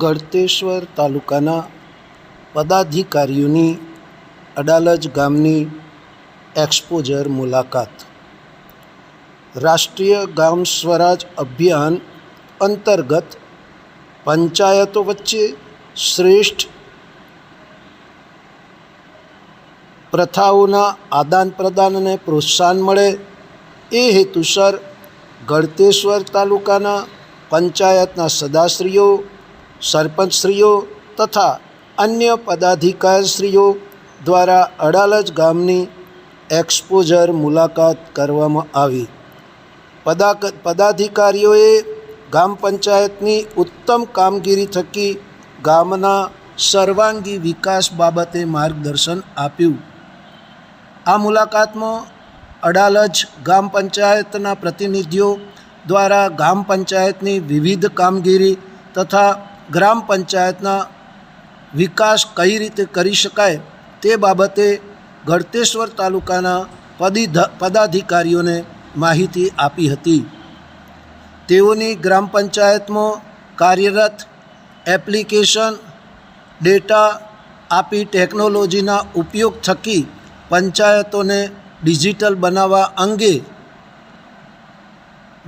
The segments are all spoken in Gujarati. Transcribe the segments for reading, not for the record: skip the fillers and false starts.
ગળતેશ્વર તાલુકાના પદાધિકારીઓની અડાલજ ગામની એક્સપોઝર મુલાકાત. રાષ્ટ્રીય ગ્રામ સ્વરાજ અભિયાન અંતર્ગત પંચાયતો વચ્ચે શ્રેષ્ઠ પ્રથાઓના આદાન પ્રદાનને પ્રોત્સાહન મળે એ હેતુસર ગળતેશ્વર તાલુકાના પંચાયતના સદસ્યશ્રીઓ, સરપંચશ્રીઓ તથા અન્ય પદાધિકારીશ્રીઓ દ્વારા અડાલજ ગામની એક્સપોઝર મુલાકાત કરવામાં આવી. પદાધિકારીઓએ ગ્રામ પંચાયતની ઉત્તમ કામગીરી થકી ગામના સર્વાંગી વિકાસ બાબતે માર્ગદર્શન આપ્યું. આ મુલાકાતમાં અડાલજ ગ્રામ પંચાયતના પ્રતિનિધિઓ દ્વારા ગ્રામ પંચાયતની વિવિધ કામગીરી તથા ગ્રામ પંચાયતના વિકાસ કઈ રીતે કરી શકાય તે બાબતે ગળતેશ્વર તાલુકાના પદાધિકારીઓને માહિતી આપી હતી. તેઓની ગ્રામ પંચાયતમાં કાર્યરત એપ્લિકેશન ડેટા આપી ટેકનોલોજીના ઉપયોગ થકી પંચાયતોને ડિજિટલ બનાવવા અંગે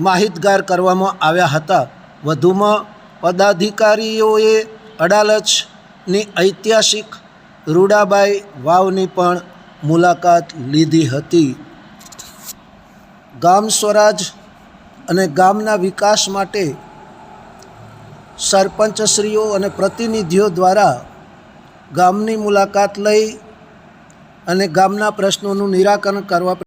માહિતગાર કરવામાં આવ્યા હતા. વધુમાં પદાધિકારીઓએ અડાલજની ઐતિહાસિક રૂડાબાઈ વાવની પણ મુલાકાત લીધી હતી. ગામ સ્વરાજ અને ગામના વિકાસ માટે સરપંચશ્રીઓ અને પ્રતિનિધિઓ દ્વારા ગામની મુલાકાત લઈ અને ગામના પ્રશ્નોનું નિરાકરણ કરવા